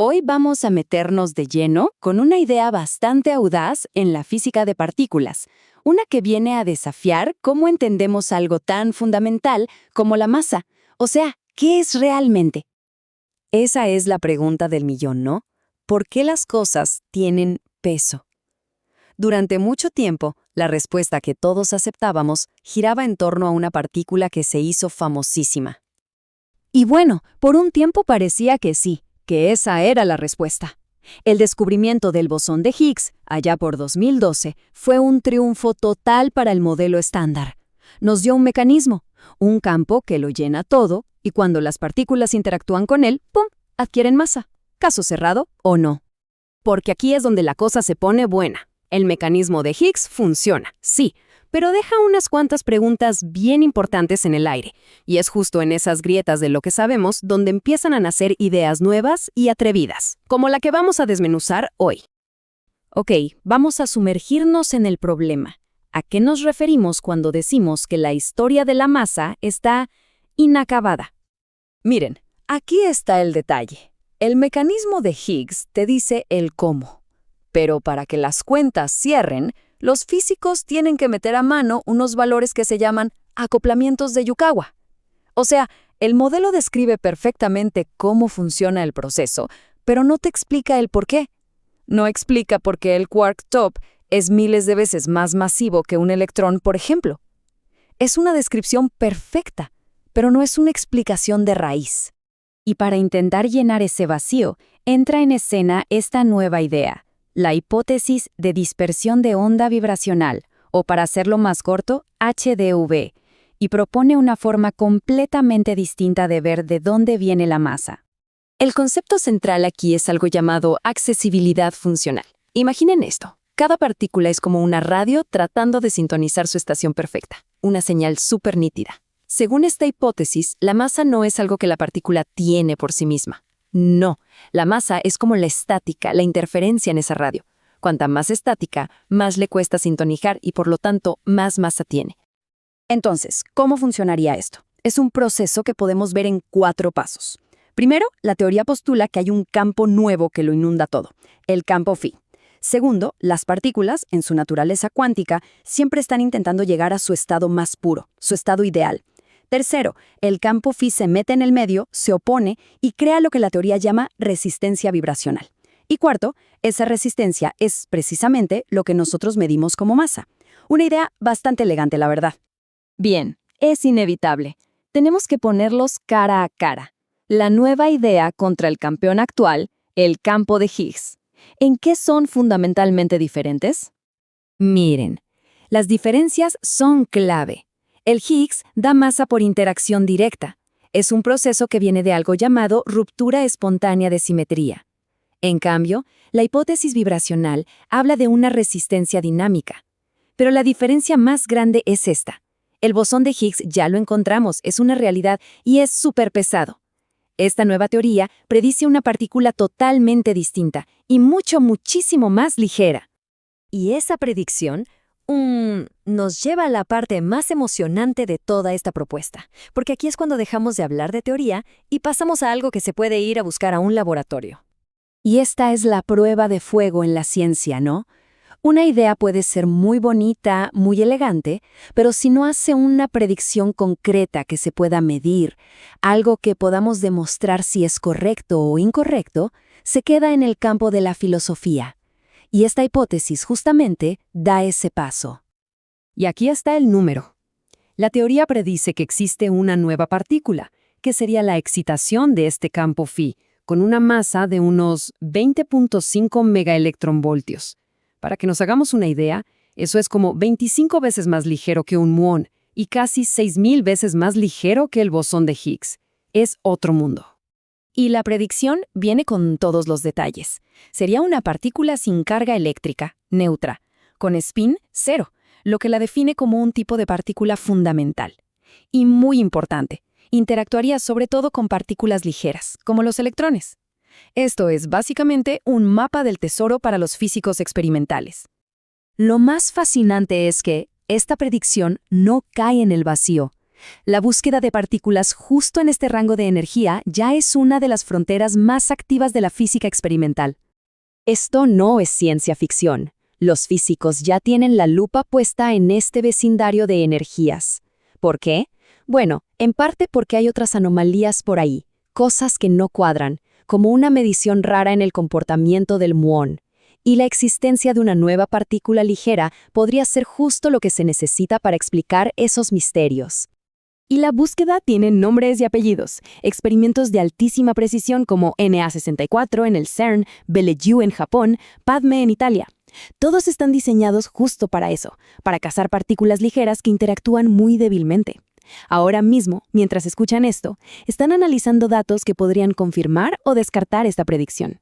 Hoy vamos a meternos de lleno con una idea bastante audaz en la física de partículas, una que viene a desafiar cómo entendemos algo tan fundamental como la masa. O sea, ¿qué es realmente? Esa es la pregunta del millón, ¿no? ¿Por qué las cosas tienen peso? Durante mucho tiempo, la respuesta que todos aceptábamos giraba en torno a una partícula que se hizo famosísima. Y bueno, por un tiempo parecía que sí, que esa era la respuesta. El descubrimiento del bosón de Higgs, allá por 2012, fue un triunfo total para el modelo estándar. Nos dio un mecanismo, un campo que lo llena todo, y cuando las partículas interactúan con él, ¡pum!, adquieren masa. Caso cerrado o no. Porque aquí es donde la cosa se pone buena. El mecanismo de Higgs funciona, sí, pero deja unas cuantas preguntas bien importantes en el aire, y es justo en esas grietas de lo que sabemos donde empiezan a nacer ideas nuevas y atrevidas, como la que vamos a desmenuzar hoy. Ok, vamos a sumergirnos en el problema. ¿A qué nos referimos cuando decimos que la historia de la masa está inacabada? Miren, aquí está el detalle. El mecanismo de Higgs te dice el cómo. Pero para que las cuentas cierren, los físicos tienen que meter a mano unos valores que se llaman acoplamientos de Yukawa. O sea, el modelo describe perfectamente cómo funciona el proceso, pero no te explica el por qué. No explica por qué el quark top es miles de veces más masivo que un electrón, por ejemplo. Es una descripción perfecta, pero no es una explicación de raíz. Y para intentar llenar ese vacío, entra en escena esta nueva idea, la hipótesis de dispersión de onda vibracional, o para hacerlo más corto, HDV, y propone una forma completamente distinta de ver de dónde viene la masa. El concepto central aquí es algo llamado accesibilidad funcional. Imaginen esto. Cada partícula es como una radio tratando de sintonizar su estación perfecta, una señal súper nítida. Según esta hipótesis, la masa no es algo que la partícula tiene por sí misma. No, la masa es como la estática, la interferencia en esa radio. Cuanta más estática, más le cuesta sintonizar y por lo tanto más masa tiene. Entonces, ¿cómo funcionaría esto? Es un proceso que podemos ver en 4 pasos. Primero, la teoría postula que hay un campo nuevo que lo inunda todo, el campo phi. Segundo, las partículas, en su naturaleza cuántica, siempre están intentando llegar a su estado más puro, su estado ideal. Tercero, el campo phi se mete en el medio, se opone y crea lo que la teoría llama resistencia vibracional. Y cuarto, esa resistencia es precisamente lo que nosotros medimos como masa. Una idea bastante elegante, la verdad. Bien, es inevitable. Tenemos que ponerlos cara a cara. La nueva idea contra el campeón actual, el campo de Higgs. ¿En qué son fundamentalmente diferentes? Miren, las diferencias son clave. El Higgs da masa por interacción directa. Es un proceso que viene de algo llamado ruptura espontánea de simetría. En cambio, la hipótesis vibracional habla de una resistencia dinámica. Pero la diferencia más grande es esta. El bosón de Higgs ya lo encontramos, es una realidad y es súper pesado. Esta nueva teoría predice una partícula totalmente distinta y muchísimo más ligera. Y esa predicción nos lleva a la parte más emocionante de toda esta propuesta, porque aquí es cuando dejamos de hablar de teoría y pasamos a algo que se puede ir a buscar a un laboratorio. Y esta es la prueba de fuego en la ciencia, ¿no? Una idea puede ser muy bonita, muy elegante, pero si no hace una predicción concreta que se pueda medir, algo que podamos demostrar si es correcto o incorrecto, se queda en el campo de la filosofía. Y esta hipótesis justamente da ese paso. Y aquí está el número. La teoría predice que existe una nueva partícula, que sería la excitación de este campo phi, con una masa de unos 20.5 megaelectronvoltios. Para que nos hagamos una idea, eso es como 25 veces más ligero que un muón y casi 6.000 veces más ligero que el bosón de Higgs. Es otro mundo. Y la predicción viene con todos los detalles. Sería una partícula sin carga eléctrica, neutra, con spin 0, lo que la define como un tipo de partícula fundamental. Y muy importante, interactuaría sobre todo con partículas ligeras, como los electrones. Esto es básicamente un mapa del tesoro para los físicos experimentales. Lo más fascinante es que esta predicción no cae en el vacío. La búsqueda de partículas justo en este rango de energía ya es una de las fronteras más activas de la física experimental. Esto no es ciencia ficción. Los físicos ya tienen la lupa puesta en este vecindario de energías. ¿Por qué? Bueno, en parte porque hay otras anomalías por ahí, cosas que no cuadran, como una medición rara en el comportamiento del muón. Y la existencia de una nueva partícula ligera podría ser justo lo que se necesita para explicar esos misterios. Y la búsqueda tiene nombres y apellidos. Experimentos de altísima precisión como NA64 en el CERN, Bellevue en Japón, PADME en Italia. Todos están diseñados justo para eso, para cazar partículas ligeras que interactúan muy débilmente. Ahora mismo, mientras escuchan esto, están analizando datos que podrían confirmar o descartar esta predicción.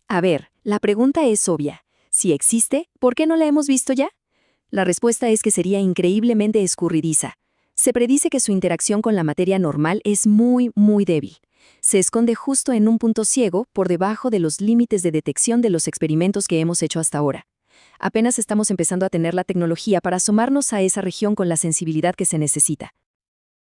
A ver, la pregunta es obvia. Si existe, ¿por qué no la hemos visto ya? La respuesta es que sería increíblemente escurridiza. Se predice que su interacción con la materia normal es muy, muy débil. Se esconde justo en un punto ciego por debajo de los límites de detección de los experimentos que hemos hecho hasta ahora. Apenas estamos empezando a tener la tecnología para asomarnos a esa región con la sensibilidad que se necesita.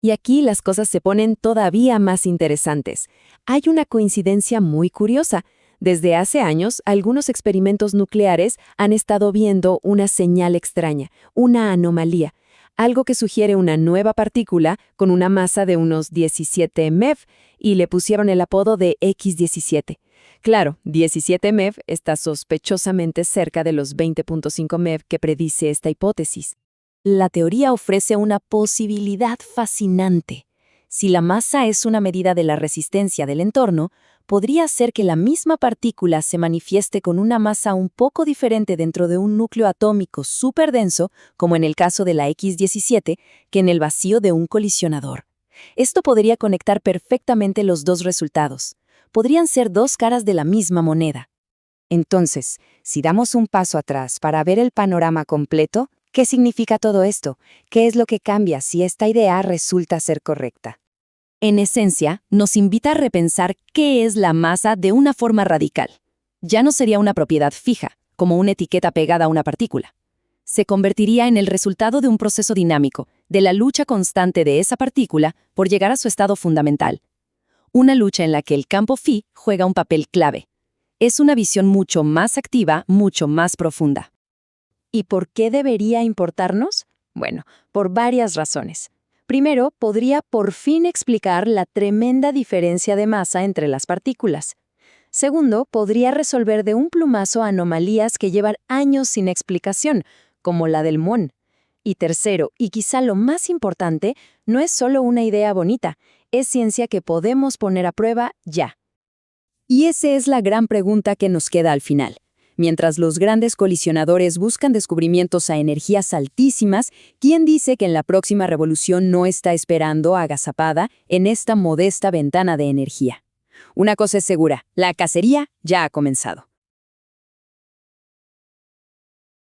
Y aquí las cosas se ponen todavía más interesantes. Hay una coincidencia muy curiosa. Desde hace años, algunos experimentos nucleares han estado viendo una señal extraña, una anomalía, algo que sugiere una nueva partícula con una masa de unos 17 MeV y le pusieron el apodo de X17. Claro, 17 MeV está sospechosamente cerca de los 20.5 MeV que predice esta hipótesis. La teoría ofrece una posibilidad fascinante. Si la masa es una medida de la resistencia del entorno, podría ser que la misma partícula se manifieste con una masa un poco diferente dentro de un núcleo atómico superdenso, como en el caso de la X17, que en el vacío de un colisionador. Esto podría conectar perfectamente los dos resultados. Podrían ser dos caras de la misma moneda. Entonces, si damos un paso atrás para ver el panorama completo, ¿qué significa todo esto? ¿Qué es lo que cambia si esta idea resulta ser correcta? En esencia, nos invita a repensar qué es la masa de una forma radical. Ya no sería una propiedad fija, como una etiqueta pegada a una partícula. Se convertiría en el resultado de un proceso dinámico, de la lucha constante de esa partícula por llegar a su estado fundamental. Una lucha en la que el campo phi juega un papel clave. Es una visión mucho más activa, mucho más profunda. ¿Y por qué debería importarnos? Bueno, por varias razones. Primero, podría por fin explicar la tremenda diferencia de masa entre las partículas. Segundo, podría resolver de un plumazo anomalías que llevan años sin explicación, como la del muón. Y tercero, y quizá lo más importante, no es solo una idea bonita, es ciencia que podemos poner a prueba ya. Y esa es la gran pregunta que nos queda al final. Mientras los grandes colisionadores buscan descubrimientos a energías altísimas, ¿quién dice que en la próxima revolución no está esperando agazapada en esta modesta ventana de energía? Una cosa es segura, la cacería ya ha comenzado.